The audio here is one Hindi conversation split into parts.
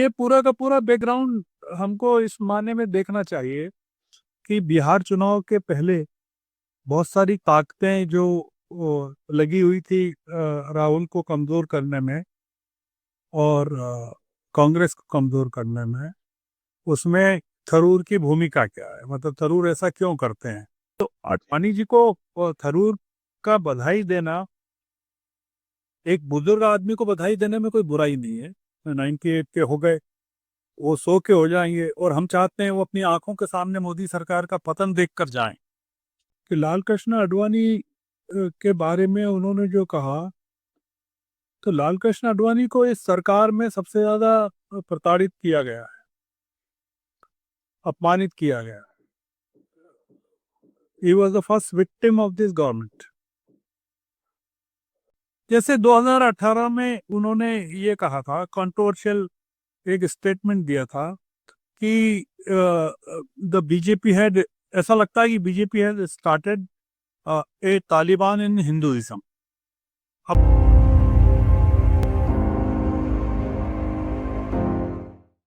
ये पूरा का पूरा बैकग्राउंड हमको इस मायने में देखना चाहिए कि बिहार चुनाव के पहले बहुत सारी ताकतें जो लगी हुई थी राहुल को कमजोर करने में और कांग्रेस को कमजोर करने में, उसमें थरूर की भूमिका क्या है, मतलब थरूर ऐसा क्यों करते हैं। तो आडवाणी जी को थरूर का बधाई देना, एक बुजुर्ग आदमी को बधाई देने में कोई बुराई नहीं है। 98 के हो गए, वो 100 के हो जाएंगे और हम चाहते हैं वो अपनी आंखों के सामने मोदी सरकार का पतन देख कर जाएं। कि लाल कृष्ण आडवाणी के बारे में उन्होंने जो कहा, तो लाल कृष्ण आडवाणी को इस सरकार में सबसे ज्यादा प्रताड़ित किया गया है, अपमानित किया गया। He was the first victim of this government. जैसे 2018 में उन्होंने ये कहा था, कंट्रोवर्शियल एक स्टेटमेंट दिया था कि द बीजेपी हैड, ऐसा लगता है कि BJP has started A Taliban in Hinduism. अब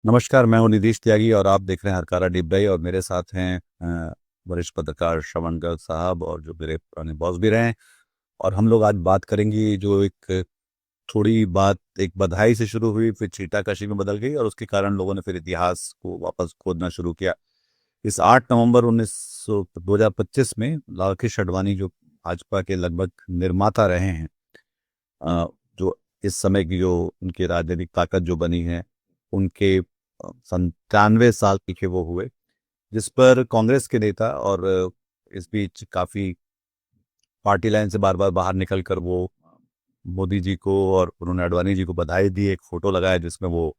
नमस्कार, मैं हूं निधीश त्यागी और आप देख रहे हैं हरकारा डिबडाई। और मेरे साथ हैं वरिष्ठ पत्रकार श्रवण गर्ग साहब, और जो मेरे पुराने बॉस भी रहे हैं। और हम लोग आज बात करेंगे जो एक थोड़ी बात एक बधाई से शुरू हुई, फिर छीटाकशी में बदल गई और उसके कारण लोगों ने फिर इतिहास को वापस खोदना शुरू किया। इस 8 नवंबर 2025 में लाल कृष्ण आडवाणी, जो भाजपा के लगभग निर्माता रहे हैं, जो इस समय की जो उनकी राजनीतिक ताकत जो बनी है, उनके 97 साल के वो हुए, जिस पर कांग्रेस के नेता और इस बीच काफी पार्टी लाइन से बार बार बाहर निकल कर वो मोदी जी को और उन्होंने आडवाणी जी को बधाई दी, एक फोटो लगाया जिसमें वो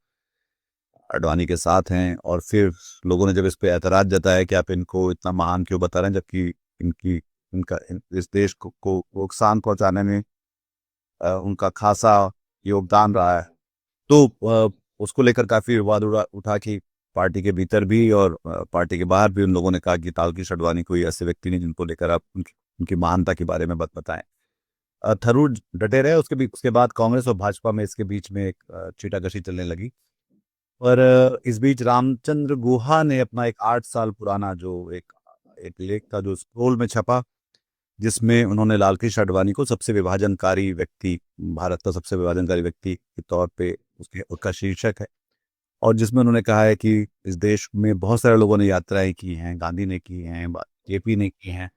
आडवाणी के साथ हैं। और फिर लोगों ने जब इस पे एतराज जताया कि आप इनको इतना महान क्यों बता रहे हैं, जबकि इनकी इस देश को नुकसान पहुंचाने में उनका खासा योगदान रहा है। तो उसको लेकर काफी विवाद उठा कि पार्टी के भीतर भी और पार्टी के बाहर भी उन लोगों ने कहा कि लाल कृष्ण आडवाणी कोई ऐसे व्यक्ति नहीं जिनको लेकर आप उनकी महानता के बारे में बताएं। थरूर डटे रहे। उसके बाद कांग्रेस और भाजपा में इसके बीच में एक छीटाकशी चलने लगी। और इस बीच रामचंद्र गुहा ने अपना एक 8 साल पुराना जो एक एक लेख था जो स्क्रोल में छपा, जिसमें उन्होंने लाल कृष्ण आडवाणी को सबसे विभाजनकारी व्यक्ति, भारत का सबसे विभाजनकारी व्यक्ति के तौर पे उसका शीर्षक है। और जिसमें उन्होंने कहा है कि इस देश में बहुत सारे लोगों ने यात्राएं की हैं, गांधी ने की हैं, जेपी ने की हैं,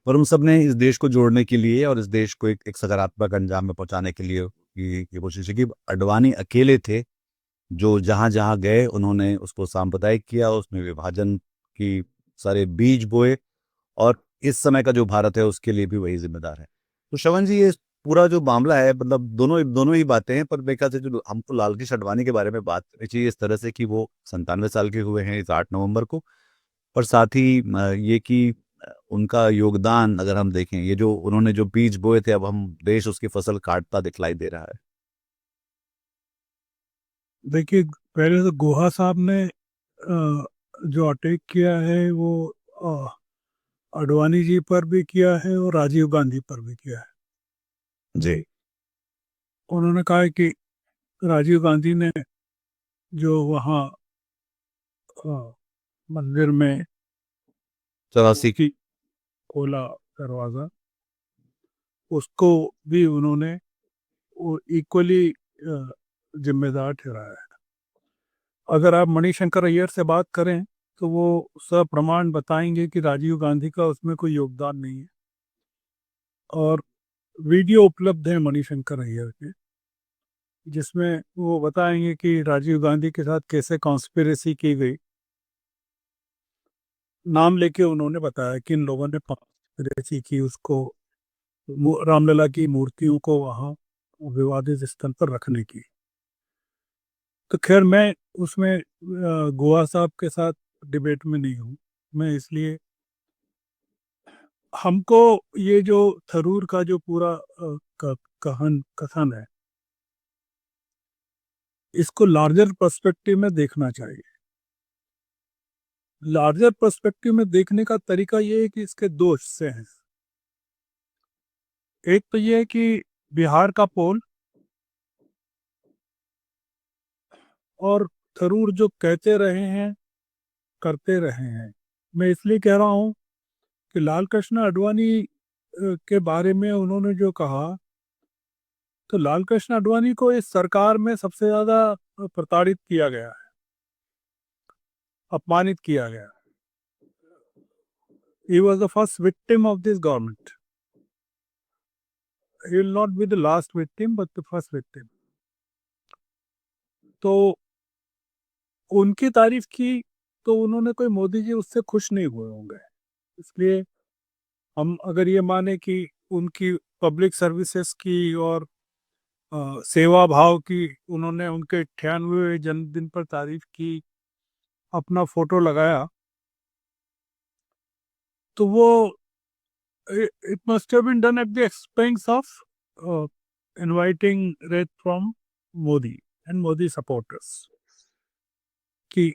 पर उन सब ने इस देश को जोड़ने के लिए और इस देश को एक सकारात्मक अंजाम में पहुंचाने के लिए ये कोशिश है कि आडवाणी अकेले थे जो जहां जहां गए उन्होंने उसको सांप्रदायिक किया, उसमें विभाजन की सारे बीज बोए। और इस समय का जो भारत है उसके लिए भी वही जिम्मेदार है। तो श्रवण जी, ये पूरा जो मामला है, मतलब दोनों दोनों ही बातें हैं, पर मेरे ख्याल से जो हमको लाल कृष्ण आडवाणी के बारे में बात करनी चाहिए इस तरह से कि वो 97 साल के हुए हैं इस 8 नवंबर को। और साथ ही ये कि उनका योगदान अगर हम देखें, ये जो उन्होंने जो बीज बोए थे, अब हम देश उसकी फसल काटता दिखलाई दे रहा है। देखिए, पहले तो गुहा साहब ने जो अटैक किया है वो आडवाणी जी पर भी किया है और राजीव गांधी पर भी किया है। जी। उन्होंने कहा है कि राजीव गांधी ने जो वहाँ मंदिर में 84। खोला दरवाजा, उसको भी उन्होंने वो इक्वली जिम्मेदार ठहराया है। अगर आप मणिशंकर अय्यर से बात करें तो वो सप्रमाण बताएंगे कि राजीव गांधी का उसमें कोई योगदान नहीं है। और वीडियो उपलब्ध है मणिशंकर अय्यर के, जिसमें वो बताएंगे कि राजीव गांधी के साथ कैसे कॉन्स्पिरेसी की गई। नाम लेके उन्होंने बताया कि इन लोगों ने कॉन्स्पिरेसी की, उसको रामलला की मूर्तियों को वहाँ विवादित स्थल पर रखने की। तो खैर, मैं उसमें गोवा साहब के साथ डिबेट में नहीं हूँ। मैं इसलिए, हमको ये जो थरूर का जो पूरा कथन है, इसको लार्जर पर्सपेक्टिव में देखना चाहिए। लार्जर पर्सपेक्टिव में देखने का तरीका ये है कि इसके दो हिस्से हैं। एक तो ये है कि बिहार का पोल और थरूर जो कहते रहे हैं करते रहे हैं। मैं इसलिए कह रहा हूँ कि लाल कृष्ण आडवाणी के बारे में उन्होंने जो कहा, तो लाल कृष्ण आडवाणी को इस सरकार में सबसे ज्यादा प्रताड़ित किया गया है, अपमानित किया गया। He was the first victim of this government. He will not be the last victim, but the first victim. तो उनकी तारीफ की तो उन्होंने कोई मोदी जी उससे खुश नहीं हुए होंगे। इसलिए हम अगर ये माने कि उनकी पब्लिक सर्विसेज की और सेवा भाव की उन्होंने उनके 98वें जन्मदिन पर तारीफ की, अपना फोटो लगाया, तो वो it must have been done at the expense of inviting wrath from Modi and Modi supporters. कि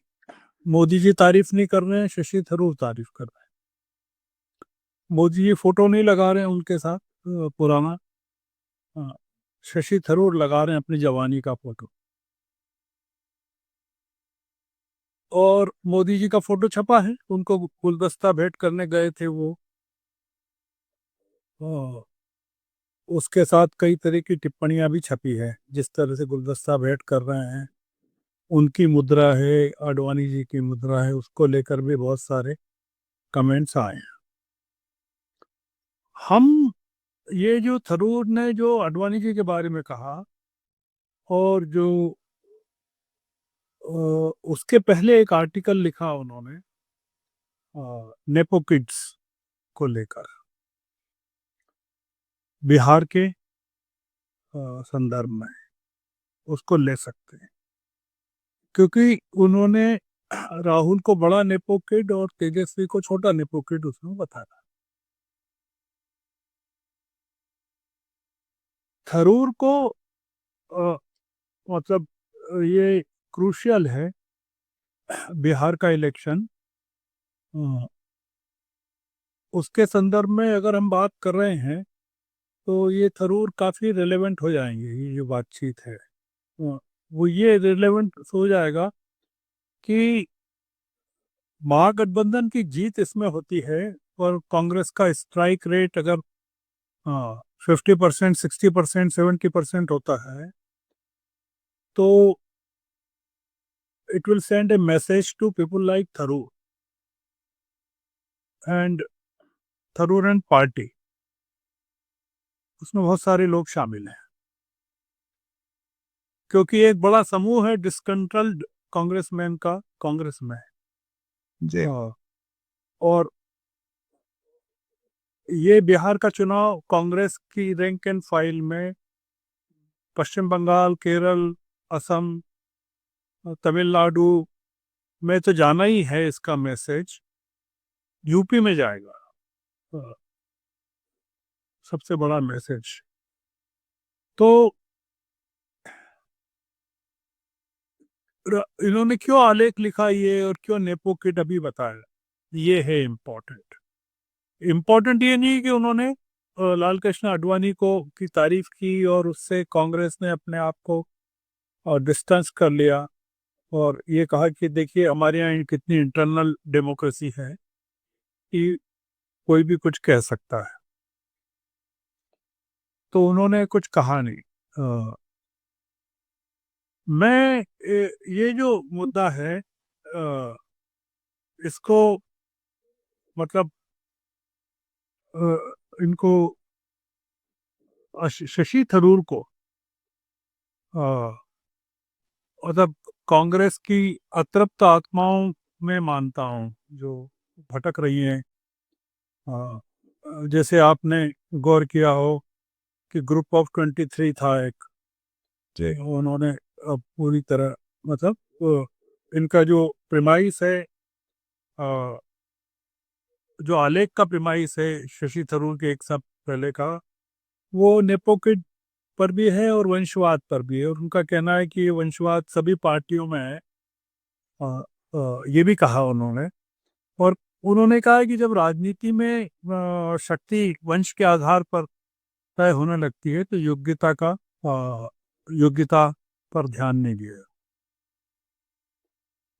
मोदी जी तारीफ नहीं कर रहे हैं, शशि थरूर तारीफ कर रहे हैं। मोदी जी फोटो नहीं लगा रहे हैं उनके साथ पुराना, शशि थरूर लगा रहे हैं अपनी जवानी का फोटो। और मोदी जी का फोटो छपा है, उनको गुलदस्ता भेंट करने गए थे वो, उसके साथ कई तरह की टिप्पणियां भी छपी है। जिस तरह से गुलदस्ता भेंट कर रहे हैं, उनकी मुद्रा है, आडवाणी जी की मुद्रा है, उसको लेकर भी बहुत सारे कमेंट्स आए हैं। हम ये जो थरूर ने जो आडवाणी जी के बारे में कहा, और जो उसके पहले एक आर्टिकल लिखा उन्होंने नेपो किड्स को लेकर, बिहार के संदर्भ में, उसको ले सकते हैं। क्योंकि उन्होंने राहुल को बड़ा नेपो किड और तेजस्वी को छोटा नेपो किड उसमें बताया। थरूर को मतलब ये क्रूशियल है बिहार का इलेक्शन, उसके संदर्भ में अगर हम बात कर रहे हैं तो ये थरूर काफ़ी रिलेवेंट हो जाएंगे। ये जो बातचीत है वो ये रिलेवेंट हो जाएगा कि महागठबंधन की जीत इसमें होती है, और कांग्रेस का स्ट्राइक रेट अगर 50%, 60%, 70% होता है, तो it will send a message to people like and Tharoor and party. उसमें बहुत सारे लोग शामिल हैं, क्योंकि एक बड़ा समूह है डिसकंट्रोल्ड कांग्रेसमैन का कांग्रेस में। जी और ये बिहार का चुनाव कांग्रेस की रैंक एंड फाइल में पश्चिम बंगाल, केरल, असम, तमिलनाडु में तो जाना ही है इसका मैसेज, यूपी में जाएगा सबसे बड़ा मैसेज। तो इन्होंने क्यों आलेख लिखा ये और क्यों नेपो किड अभी बताया, ये है इम्पोर्टेंट। इम्पोर्टेंट ये नहीं कि उन्होंने लाल कृष्ण आडवाणी को की तारीफ की और उससे कांग्रेस ने अपने आप को डिस्टेंस कर लिया और ये कहा कि देखिए हमारे यहाँ कितनी इंटरनल डेमोक्रेसी है कि कोई भी कुछ कह सकता है। तो उन्होंने कुछ कहा नहीं। मैं ये जो मुद्दा है इसको मतलब इनको शशि थरूर को मतलब कांग्रेस की अतृप्त आत्माओं में मानता हूँ जो भटक रही हैं। जैसे आपने गौर किया हो कि ग्रुप ऑफ 23 था एक, जी उन्होंने पूरी तरह मतलब इनका जो प्रेमाइस है, जो आलेख का प्रेमाइस है शशि थरूर के एक साथ पहले का, वो नेपोकिड पर भी है और वंशवाद पर भी है। और उनका कहना है कि ये वंशवाद सभी पार्टियों में है। ये भी कहा उन्होंने। और उन्होंने कहा कि जब राजनीति में शक्ति वंश के आधार पर तय होने लगती है तो योग्यता पर ध्यान नहीं दिया।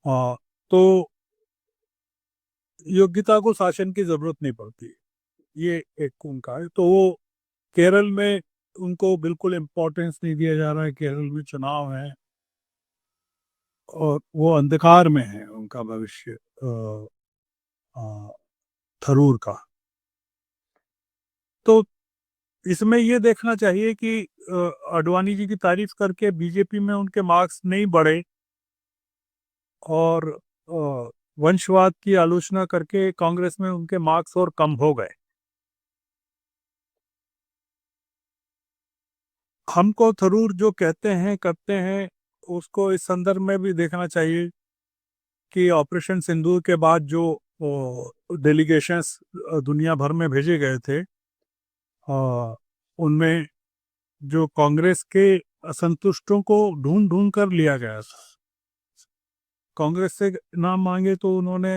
तो योग्यता को शासन की जरूरत नहीं पड़ती, ये एक उनका है। तो वो केरल में उनको बिल्कुल इम्पोर्टेंस नहीं दिया जा रहा है, केरल में चुनाव है और वो अंधकार में है उनका भविष्य थरूर का। तो इसमें ये देखना चाहिए कि आडवाणी जी की तारीफ करके बीजेपी में उनके मार्क्स नहीं बढ़े और वंशवाद की आलोचना करके कांग्रेस में उनके मार्क्स और कम हो गए। हमको थरूर जो कहते हैं करते हैं, उसको इस संदर्भ में भी देखना चाहिए कि ऑपरेशन सिंदूर के बाद जो डेलीगेशंस दुनिया भर में भेजे गए थे, उनमें जो कांग्रेस के असंतुष्टों को ढूंढ ढूंढ कर लिया गया था। कांग्रेस से नाम मांगे तो उन्होंने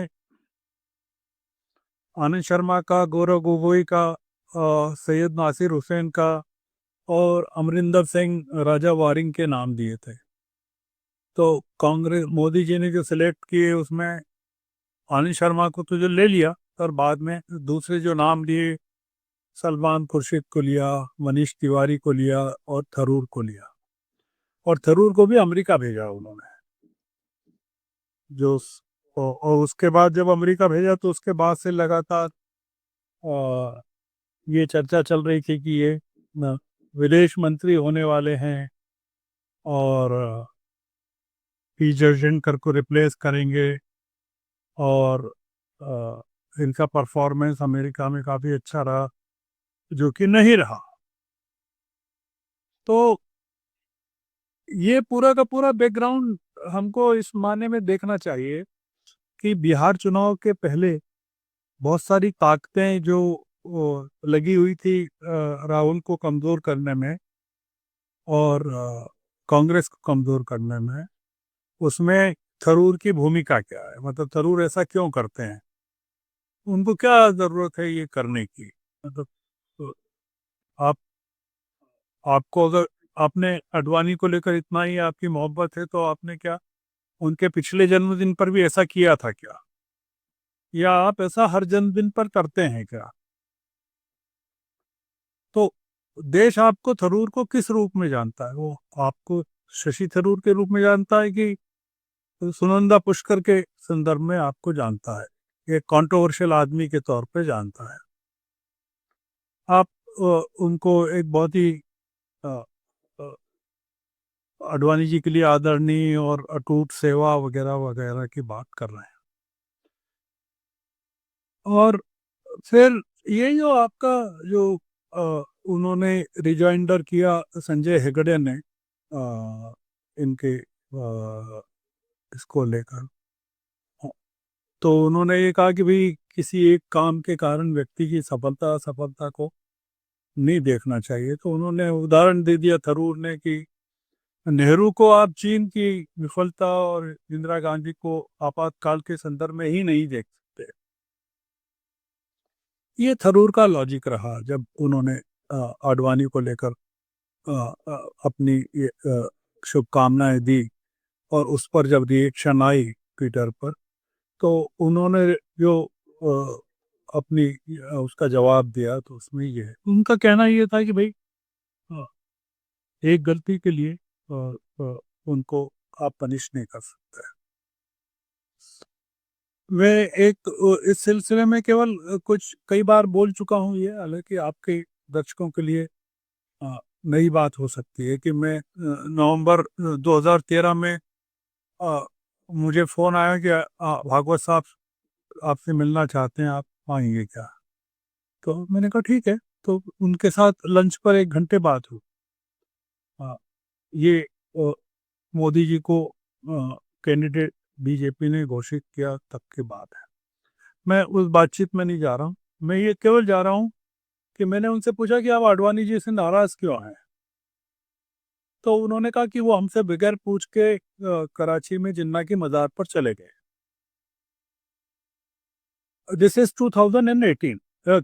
आनंद शर्मा का, गौरव गोगोई का, सैयद नासिर हुसैन का और अमरिंदर सिंह राजा वारिंग के नाम दिए थे। तो कांग्रेस, मोदी जी ने जो सिलेक्ट किए उसमें आनंद शर्मा को तो जो ले लिया, और बाद में दूसरे जो नाम लिए, सलमान खुर्शीद को लिया, मनीष तिवारी को लिया और थरूर को लिया। और थरूर को भी अमेरिका भेजा उन्होंने। और उसके बाद जब अमेरिका भेजा तो उसके बाद से लगातार ये चर्चा चल रही थी कि ये विदेश मंत्री होने वाले हैं और पी जयशंकर को रिप्लेस करेंगे और इनका परफॉर्मेंस अमेरिका में काफ़ी अच्छा रहा, जो कि नहीं रहा। तो ये पूरा का पूरा बैकग्राउंड हमको इस मायने में देखना चाहिए कि बिहार चुनाव के पहले बहुत सारी ताकतें जो लगी हुई थी राहुल को कमज़ोर करने में और कांग्रेस को कमज़ोर करने में, उसमें थरूर की भूमिका क्या है, मतलब थरूर ऐसा क्यों करते हैं, उनको क्या ज़रूरत है ये करने की। मतलब तो आप आपको अगर आपने अडवाणी को लेकर इतना ही आपकी मोहब्बत है तो आपने क्या उनके पिछले जन्मदिन पर भी ऐसा किया था क्या, या आप ऐसा हर जन्मदिन पर करते हैं क्या? तो देश आपको थरूर को किस रूप में जानता है? वो आपको शशि थरूर के रूप में जानता है कि सुनंदा पुष्कर के संदर्भ में आपको जानता है, एक कंट्रोवर्शियल आदमी के तौर पे जानता है? आप उनको एक बहुत ही अ, अ, आडवाणी जी के लिए आदरणीय और अटूट सेवा वगैरह वगैरह की बात कर रहे हैं। और फिर ये जो आपका जो उन्होंने रिजाइंडर किया संजय हेगड़े ने इनके इसको लेकर, तो उन्होंने ये कहा कि भाई किसी एक काम के कारण व्यक्ति की सफलता असफलता को नहीं देखना चाहिए। तो उन्होंने उदाहरण दे दिया थरूर ने कि नेहरू को आप चीन की विफलता और इंदिरा गांधी को आपातकाल के संदर्भ में ही नहीं देख सकते। ये थरूर का लॉजिक रहा जब उन्होंने आडवाणी को लेकर अपनी ये शुभकामनाएं दी और उस पर जब रिएक्शन आई ट्विटर पर, तो उन्होंने जो अपनी उसका जवाब दिया, तो उसमें ये उनका कहना ये था कि भाई अ, एक गलती के लिए उनको आप पनिश नहीं कर सकते। मैं एक इस सिलसिले में केवल कुछ कई बार बोल चुका हूँ ये, हालांकि आपके दर्शकों के लिए नई बात हो सकती है कि मैं नवंबर 2013 में अ, मुझे फ़ोन आया कि भागवत साहब आपसे मिलना चाहते हैं, आप आएंगे क्या? तो मैंने कहा ठीक है। तो उनके साथ लंच पर 1 घंटे बात हुई। ये अ, मोदी जी को कैंडिडेट बीजेपी ने घोषित किया तब की बात है। मैं उस बातचीत में नहीं जा रहा हूँ, मैं ये केवल जा रहा हूँ कि मैंने उनसे पूछा कि आप आडवाणी जी से नाराज़ क्यों हैं? तो उन्होंने कहा कि वो हमसे बगैर पूछ के कराची में जिन्ना की मज़ार पर चले गए। दिस इज़ 2018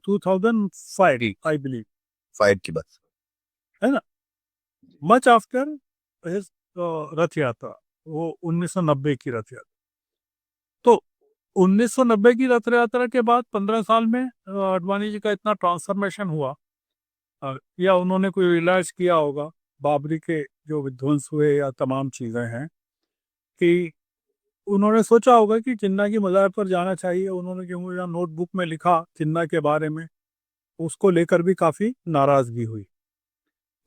2005 जी, आई बिलीव, फाइट की बात। है ना? मच आफ्टर हिज रथ यात्रा, वो 1990 की रथ यात्रा। 1990 की रथ यात्रा के बाद 15 साल में आडवाणी जी का इतना ट्रांसफॉर्मेशन हुआ, या उन्होंने कोई इलाज किया होगा बाबरी के जो विध्वंस हुए या तमाम चीज़ें हैं, कि उन्होंने सोचा होगा कि जिन्ना की मज़ार पर जाना चाहिए। उन्होंने क्योंकि यहाँ नोटबुक में लिखा जिन्ना के बारे में, उसको लेकर भी काफ़ी नाराज़गी हुई।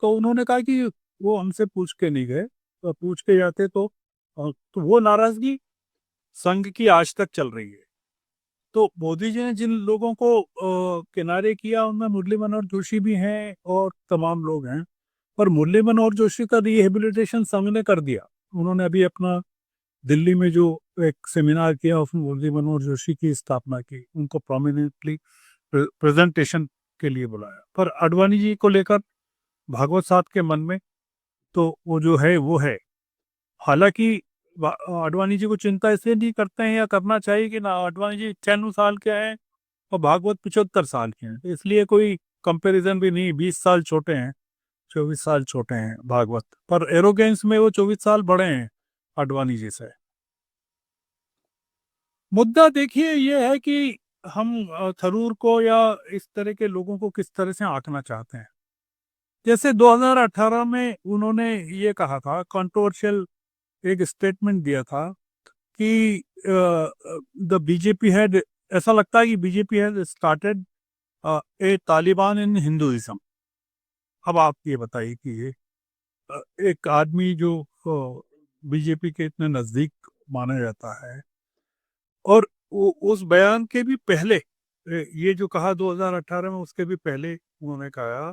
तो उन्होंने कहा कि वो हमसे पूछ के नहीं गए, पूछ के जाते तो वो नाराज़गी संघ की आज तक चल रही है। तो मोदी जी ने जिन लोगों को किनारे किया उनमें मुरली मनोहर जोशी भी हैं और तमाम लोग हैं, पर मुरली मनोहर जोशी का रिहेबिलिटेशन संघ ने कर दिया। उन्होंने अभी अपना दिल्ली में जो एक सेमिनार किया उसमें मुरली मनोहर जोशी की स्थापना की, उनको प्रोमिनेंटली प्रेजेंटेशन के लिए बुलाया। पर आडवाणी जी को लेकर भागवत साहब के मन में तो वो जो है वो है। हालांकि आडवाणी जी को चिंता इसलिए नहीं करते हैं या करना चाहिए कि ना, आडवाणी जी 96 साल के हैं और भागवत 75 साल के हैं, तो इसलिए कोई कंपैरिजन भी नहीं। 20 साल छोटे हैं, 24 साल छोटे हैं भागवत, पर एरोगेंस में वो 24 साल बड़े हैं आडवाणी जी से। मुद्दा देखिए ये है कि हम थरूर को या इस तरह के लोगों को किस तरह से आंकना चाहते हैं। जैसे 2018 में उन्होंने ये कहा था, कंट्रोवर्शियल एक स्टेटमेंट दिया था कि द बीजेपी हैड, ऐसा लगता है कि BJP had started A Taliban in Hinduism. अब आप ये बताइए कि ये एक आदमी जो बीजेपी के इतने नजदीक माना जाता है, और उस बयान के भी पहले ये जो कहा 2018 में, उसके भी पहले उन्होंने कहा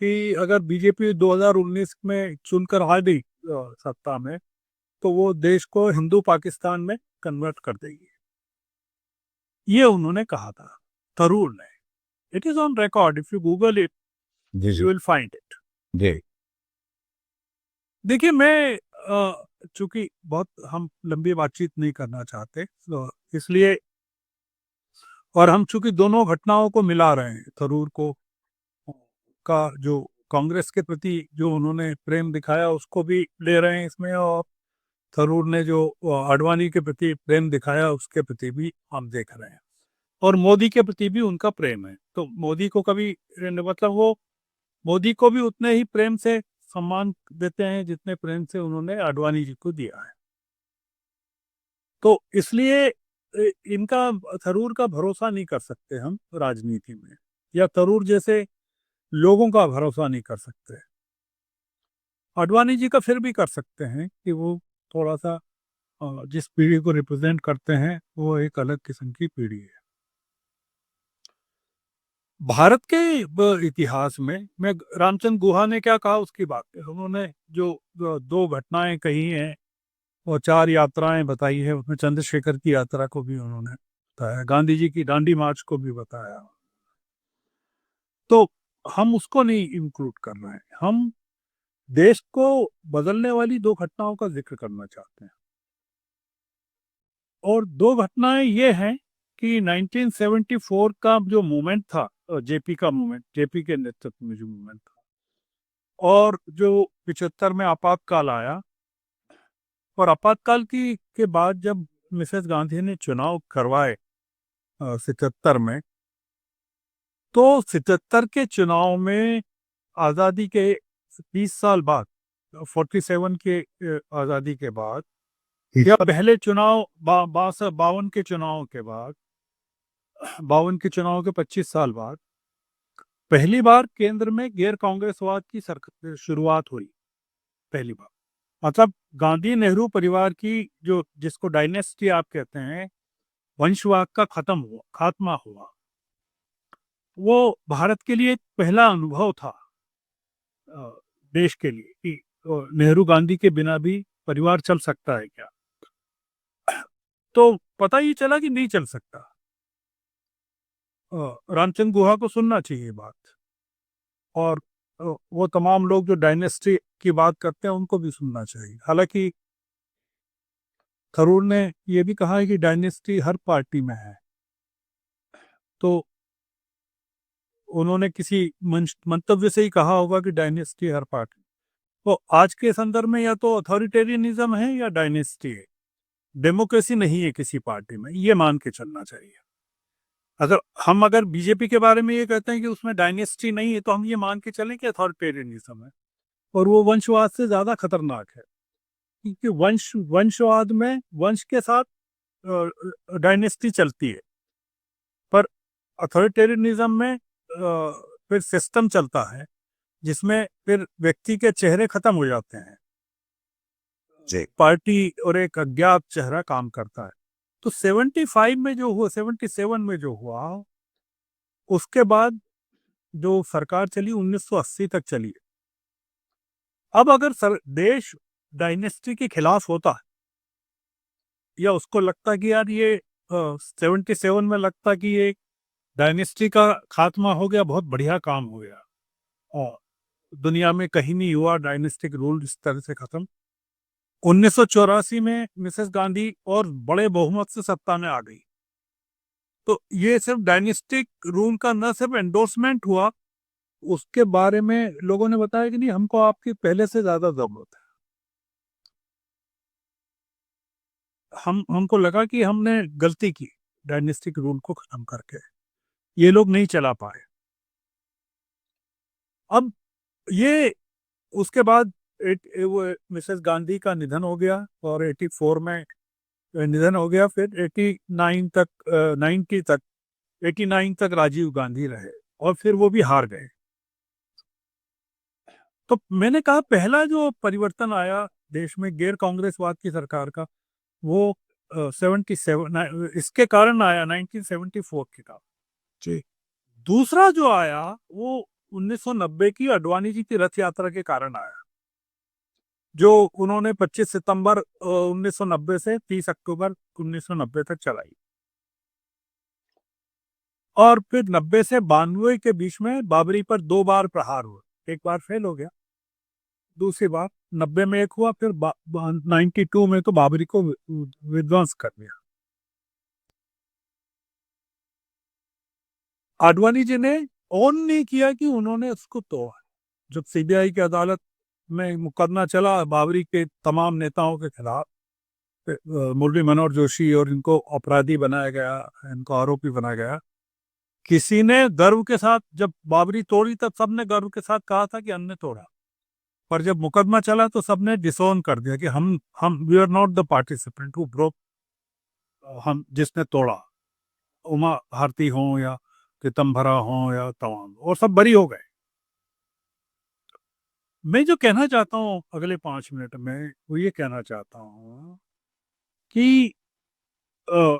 कि अगर बीजेपी 2019 में चुनकर आ गई सत्ता में, तो वो देश को हिंदू पाकिस्तान में कन्वर्ट कर देगी। ये उन्होंने कहा था थरूर ने। It is on record, if you Google it जी जी यू विल फाइंड इट। जी देखिए मैं चूंकि बहुत हम लंबी बातचीत नहीं करना चाहते, तो इसलिए, और हम चूंकि दोनों घटनाओं को मिला रहे हैं, थरूर को का जो कांग्रेस के प्रति जो उन्होंने प्रेम दिखाया उसको भी ले रहे हैं इसमें, और थरूर ने जो आडवाणी के प्रति प्रेम दिखाया उसके प्रति भी हम देख रहे हैं, और मोदी के प्रति भी उनका प्रेम है। तो मोदी को कभी, मतलब वो मोदी को भी उतने ही प्रेम से सम्मान देते हैं जितने प्रेम से उन्होंने आडवाणी जी को दिया है। तो इसलिए इनका, थरूर का भरोसा नहीं कर सकते हम राजनीति में, या थरूर जैसे लोगों का भरोसा नहीं कर सकते। आडवाणी जी का फिर भी कर सकते हैं कि वो थोड़ा सा जिस पीढ़ी को रिप्रेजेंट करते हैं वो एक अलग किस्म की पीढ़ी है। भारत के इतिहास में, मैं रामचंद्र गुहा ने क्या कहा उसकी बात है। उन्होंने जो दो घटनाएं कही हैं और 4 यात्राएं बताई है, उसमें चंद्रशेखर की यात्रा को भी उन्होंने बताया, गांधी जी की दांडी मार्च को भी बताया। तो हम उसको नहीं इंक्लूड कर रहे हैं, हम देश को बदलने वाली 2 घटनाओं का जिक्र करना चाहते हैं। और 2 घटनाएं ये हैं कि 1974 का जो मूवमेंट था, जेपी का मूवमेंट, जेपी के नेतृत्व में जो मूवमेंट था, और जो 75 में आपातकाल आया, और आपातकाल की के बाद जब मिसेस गांधी ने चुनाव करवाए 77 में, तो 77 के चुनाव में आज़ादी के 30 साल बाद, 47 के आज़ादी के बाद, या पहले चुनाव 52 के चुनाव के बाद, 52 के चुनाव के 25 साल बाद पहली बार केंद्र में गैर कांग्रेसवाद की सरकार शुरुआत हुई। पहली बार, मतलब गांधी नेहरू परिवार की जो, जिसको डायनेस्टी आप कहते हैं, वंशवाद का खात्मा हुआ। वो भारत के लिए एक पहला अनुभव था देश के लिए कि नेहरू गांधी के बिना भी परिवार चल सकता है क्या। तो पता ही चला कि नहीं चल सकता। रामचंद्र गुहा को सुनना चाहिए बात, और वो तमाम लोग जो डायनेस्टी की बात करते हैं उनको भी सुनना चाहिए। हालांकि थरूर ने ये भी कहा है कि डायनेस्टी हर पार्टी में है, तो उन्होंने किसी मंतव्य से ही कहा होगा कि डायनेस्टी हर पार्टी। तो आज के संदर्भ में या तो अथॉरिटेरियनिज्म है या डायनेस्टी है। डेमोक्रेसी नहीं है किसी पार्टी में, ये मान के चलना चाहिए। अगर बीजेपी के बारे में ये कहते हैं कि उसमें डायनेस्टी नहीं है, तो हम ये मान के चलें कि अथॉरिटेरियनिज्म है, और वो वंशवाद से ज्यादा खतरनाक है, क्योंकि वंशवाद में वंश के साथ डायनेस्टी चलती है, पर अथॉरिटेरियनिज्म में फिर सिस्टम चलता है जिसमें फिर व्यक्ति के चेहरे खत्म हो जाते हैं, जी पार्टी और एक अज्ञात चेहरा काम करता है। तो 75 में जो हुआ, 77 में जो हुआ, उसके बाद जो सरकार चली 1980 तक चली। अब अगर देश डायनेस्टी के खिलाफ होता है, या उसको लगता कि यार ये 77 में लगता कि ये डायनेस्टी का खात्मा हो गया, बहुत बढ़िया काम हो गया, और दुनिया में कहीं नहीं हुआ डायनेस्टिक रूल इस तरह से खत्म। 1984 में मिसेस गांधी और बड़े बहुमत से सत्ता में आ गई, तो ये सिर्फ डायनेस्टिक रूल का न सिर्फ एंडोर्समेंट हुआ, उसके बारे में लोगों ने बताया कि नहीं, हमको आपकी पहले से ज्यादा जरूरत है। हमको लगा कि हमने गलती की डायनेस्टिक रूल को खत्म करके, ये लोग नहीं चला पाए। अब ये उसके बाद वो मिसेस गांधी का निधन हो गया, और 84 में निधन हो गया। फिर 89 तक 90 तक 89 तक राजीव गांधी रहे, और फिर वो भी हार गए। तो मैंने कहा पहला जो परिवर्तन आया देश में गैर कांग्रेसवाद की सरकार का, वो 77 इसके कारण आया, 1974 के कारण। जी। दूसरा जो आया वो 1990 की अडवाणी जी की रथ यात्रा के कारण आया, जो उन्होंने 25 सितंबर 1990 से 30 अक्टूबर 1990 तक चलाई, और फिर 90 से 92 के बीच में बाबरी पर 2 बार प्रहार हुआ, एक बार फेल हो गया, दूसरी बार 90 में एक हुआ, फिर 92 में तो बाबरी को विध्वंस कर दिया। आडवाणी जी ने ऑन नहीं किया कि उन्होंने उसको तोड़ा। जब सीबीआई की अदालत में मुकदमा चला बाबरी के तमाम नेताओं के खिलाफ, मुरली मनोहर जोशी और इनको अपराधी बनाया गया, इनको आरोपी बनाया गया, किसी ने गर्व के साथ जब बाबरी तोड़ी तब सबने गर्व के साथ कहा था कि हमने तोड़ा, पर जब मुकदमा चला तो सबने डिसोन कर दिया कि हम we are not the participant who broke, हम जिसने तोड़ा, उमा भारती हो या पीतम्बरा हो या तमाम, और सब बरी हो गए। मैं जो कहना चाहता हूँ अगले 5 मिनट में, वो ये कहना चाहता हूँ कि अ,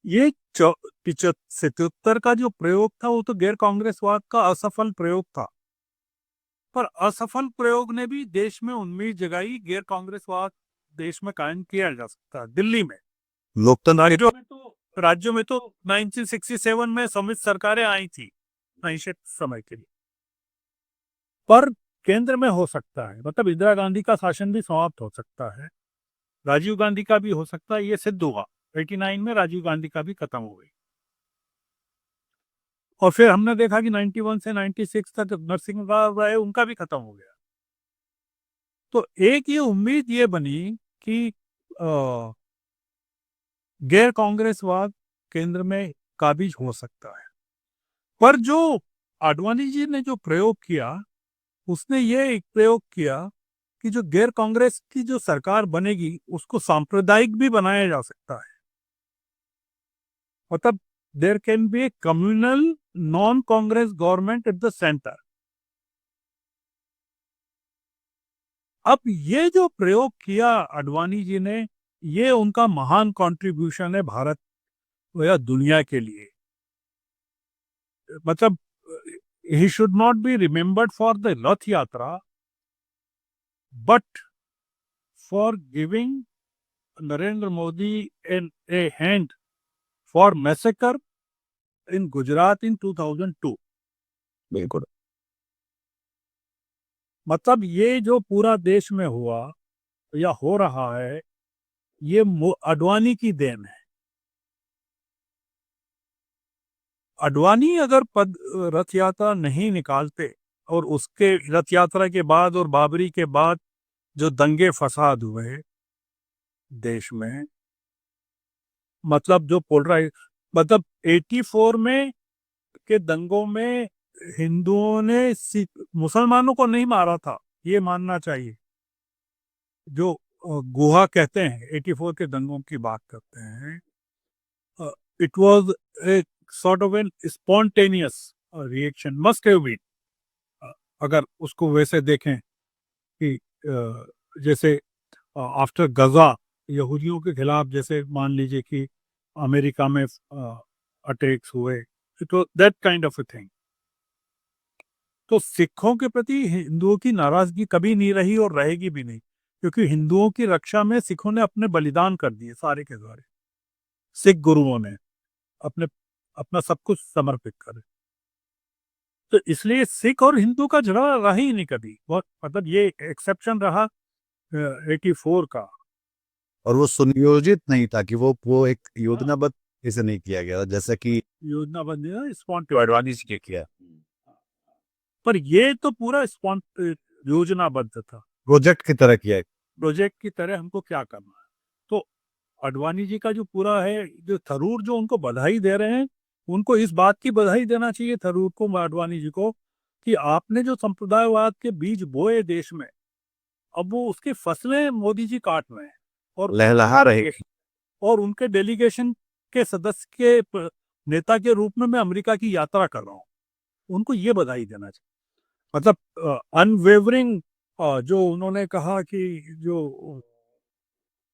ये 77 का जो प्रयोग था वो तो गैर कांग्रेसवाद का असफल प्रयोग था, पर असफल प्रयोग ने भी देश में उम्मीद जगाई, गैर कांग्रेसवाद देश में कायम किया जा सकता है। दिल्ली में, राज्यों में तो 1967 में सम्मिलित सरकारें आई थी अनिश्चित समय के लिए, पर केंद्र में हो सकता है, मतलब इंदिरा गांधी का शासन भी समाप्त हो सकता है, राजीव गांधी का भी हो सकता है, ये सिद्ध हुआ 89 में राजीव गांधी का भी खत्म हो गई। और फिर हमने देखा कि 91 से 96 तक नरसिंह राव रहे, उनका भी खत्म हो गया। तो एक ये उम्मीद ये बनी कि गैर कांग्रेसवाद केंद्र में काबिज हो सकता है, पर जो आडवाणी जी ने जो प्रयोग किया, उसने ये एक प्रयोग किया कि जो गैर कांग्रेस की जो सरकार बनेगी उसको सांप्रदायिक भी बनाया जा सकता है, मतलब there can be a communal non Congress government at the centre. अब ये जो प्रयोग किया आडवाणी जी ने, ये उनका महान कंट्रीब्यूशन है भारत या दुनिया के लिए। मतलब he should not be remembered for the Rath Yatra, but for giving Narendra Modi a hand for massacre in Gujarat in 2002. बिल्कुल। मतलब ये जो पूरा देश में हुआ या हो रहा है, ये अडवाणी की देन है। अडवाणी अगर रथ यात्रा नहीं निकालते, और उसके रथ यात्रा के बाद और बाबरी के बाद जो दंगे फसाद हुए देश में, मतलब जो पोलराइज, मतलब 84 में के दंगों में हिंदुओं ने मुसलमानों को नहीं मारा था, ये मानना चाहिए। जो गुहा कहते हैं, 84 के दंगों की बात करते हैं, it was a sort of an spontaneous reaction, must have been, अगर उसको वैसे देखें कि जैसे आफ्टर गजा यहूदियों के खिलाफ, जैसे मान लीजिए कि अमेरिका में अटैक्स हुए, it was that kind of a thing. तो सिखों के प्रति हिंदुओं की नाराजगी कभी नहीं रही और रहेगी भी नहीं, क्योंकि हिंदुओं की रक्षा में सिखों ने अपने बलिदान कर दिए सारे के सारे। सिख गुरुओं ने अपने अपना सब कुछ समर्पित कर, तो इसलिए सिख और हिंदू का झगड़ा रहा ही नहीं कभी, बहुत मतलब ये एक्सेप्शन रहा 84 का। और वो सुनियोजित नहीं था कि वो एक योजनाबद्ध इसे नहीं किया गया था, जैसे कि योजनाबंदी ना, जो स्पॉन्टेनियस, अडवाणी जी ने किया, पर ये तो पूरा योजनाबद्ध था, प्रोजेक्ट की तरह किया। प्रोजेक्ट की तरह हमको क्या करना है। तो अडवाणी जी का जो पूरा है, जो थरूर जो उनको बधाई दे रहे हैं, उनको इस बात की बधाई देना चाहिए थरूर को, अडवाणी जी को, कि आपने जो संप्रदायवाद के बीज बोए देश में, अब वो उसकी फसलें मोदी जी काट रहे हैं। और लहलहा रहे। और उनके डेलीगेशन के सदस्य के नेता के रूप में मैं अमेरिका की यात्रा कर रहा हूँ, उनको ये बधाई देना चाहिए। मतलब अनवेवरिंग, जो उन्होंने कहा कि जो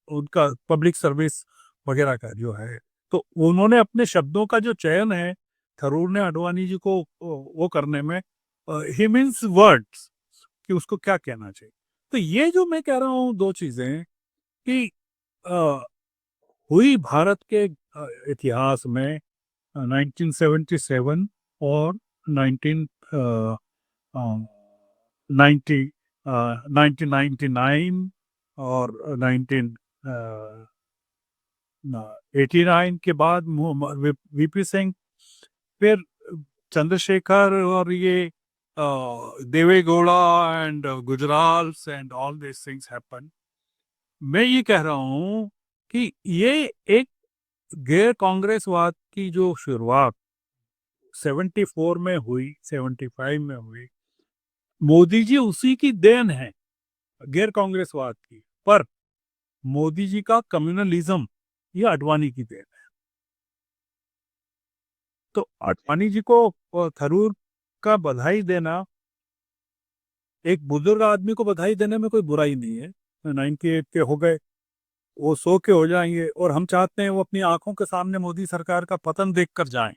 उनका पब्लिक सर्विस वगैरह का जो है, तो उन्होंने अपने शब्दों का जो चयन है थरूर ने अडवाणी जी को वो करने में, ही मीन्स वर्ड्स, कि उसको क्या कहना चाहिए। तो ये जो मैं कह रहा हूँ, दो चीजें कि अ, हुई भारत के इतिहास में 1977 और 19 90 1999 और 1989 के बाद वीपी सिंह, फिर चंद्रशेखर, और ये Deve Gowda and Gujrals and all this things happen. मैं ये कह रहा हूँ कि ये एक गैर कांग्रेसवाद की जो शुरुआत 74 में हुई, 75 में हुई, मोदी जी उसी की देन है, गैर कांग्रेसवाद की। पर मोदी जी का कम्युनलिज्म ये अडवाणी की देन है। तो अडवाणी जी को थरूर का बधाई देना, एक बुजुर्ग आदमी को बधाई देने में कोई बुराई नहीं है। 98 के हो गए, वो 100 के हो जाएंगे, और हम चाहते हैं वो अपनी आंखों के सामने मोदी सरकार का पतन देख कर जाएं।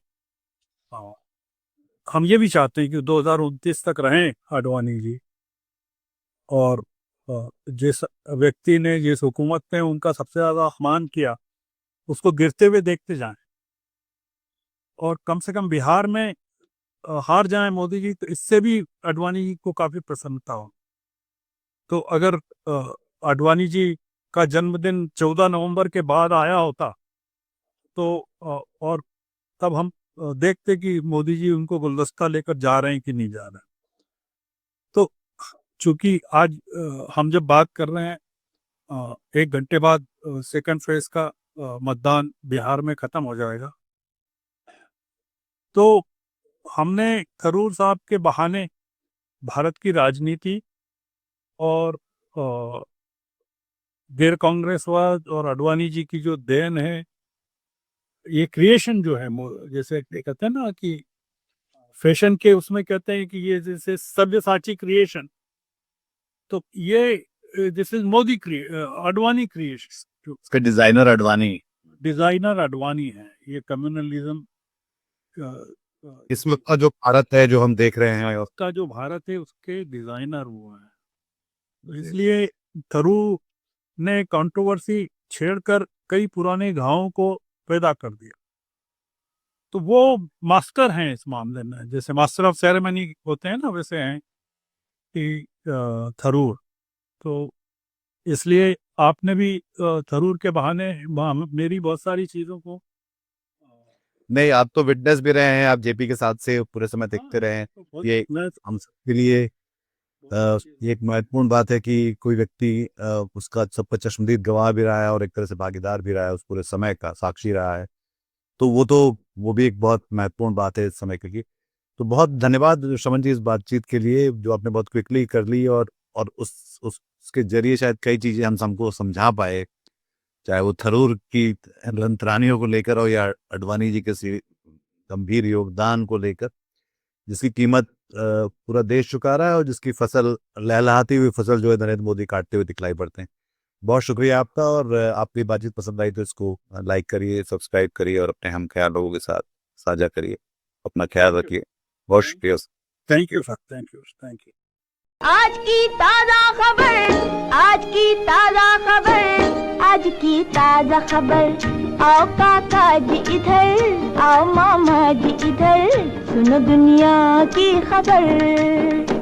हाँ, हम ये भी चाहते हैं कि 2029 तक रहें आडवाणी जी, और जिस व्यक्ति ने, जिस हुकूमत ने उनका सबसे ज्यादा अपमान किया, उसको गिरते हुए देखते जाएं, और कम से कम बिहार में हार जाएं मोदी जी, तो इससे भी आडवाणी जी को काफी प्रसन्नता हो। तो अगर आडवाणी जी का जन्मदिन 14 नवंबर के बाद आया होता, तो और तब हम देखते कि मोदी जी उनको गुलदस्ता लेकर जा रहे हैं कि नहीं जा रहे हैं। तो चूंकि आज हम जब बात कर रहे हैं, 1 घंटे बाद सेकंड फेज का मतदान बिहार में खत्म हो जाएगा, तो हमने थरूर साहब के बहाने भारत की राजनीति और गैर कांग्रेसवाद और अडवाणी जी की जो देन है, ये क्रिएशन जो है, जैसे कहते हैं ना कि फैशन के उसमें कहते हैं कि ये जैसे सब्यसाची क्रिएशन, तो ये this is Modi Advani creation, उसके डिजाइनर अडवाणी, डिजाइनर अडवाणी है। ये कम्युनलिज्म इसमें का जो भारत है जो हम देख रहे हैं, का जो भारत है उसके डिजाइनर वो है। तो इसलिए थरूर ने कंट्रोवर्सी छेड़कर कई पुराने घावों को पैदा कर दिया। तो वो मास्टर हैं इस मामले में, जैसे मास्टर ऑफ सेरेमनी होते हैं ना, वैसे हैं कि थरूर। तो इसलिए आपने भी थरूर के बहाने मेरी बहुत सारी चीजों को नहीं, आप तो विटनेस भी रहे हैं, आप जेपी के साथ से पूरे समय देखते रहे हैं, तो बहुत ये मैं हम सबके लिए ये एक महत्वपूर्ण बात है कि कोई व्यक्ति उसका सबका चश्मदीद गवाह भी रहा है और एक तरह से भागीदार भी रहा है, उस पूरे समय का साक्षी रहा है। तो वो भी एक बहुत महत्वपूर्ण बात है इस समय के लिए। तो बहुत धन्यवाद शमन जी इस बातचीत के लिए जो आपने बहुत क्विकली कर ली और उसके ज़रिए शायद कई चीज़ें हम सबको समझा पाए, चाहे वो थरूर की रंतरानियों को लेकर हो या अडवाणी जी के गंभीर योगदान को लेकर, जिसकी कीमत पूरा देश चुका रहा है और जिसकी फसल लहलहाती हुई फसल जो है नरेंद्र मोदी काटते हुए दिखलाई पड़ते हैं। बहुत शुक्रिया आपका और आपकी बातचीत पसंद आई तो इसको लाइक करिए, सब्सक्राइब करिए और अपने हम ख्याल लोगों के साथ साझा करिए। अपना ख्याल रखिए। बहुत शुक्रिया। Thank you sir, thank you, thank you. आज की ताजा खबर, आज की ताजा खबर, आज की ताजा खबर। आओ काका जी इधर, आओ मामा जी इधर, सुनो दुनिया की खबर।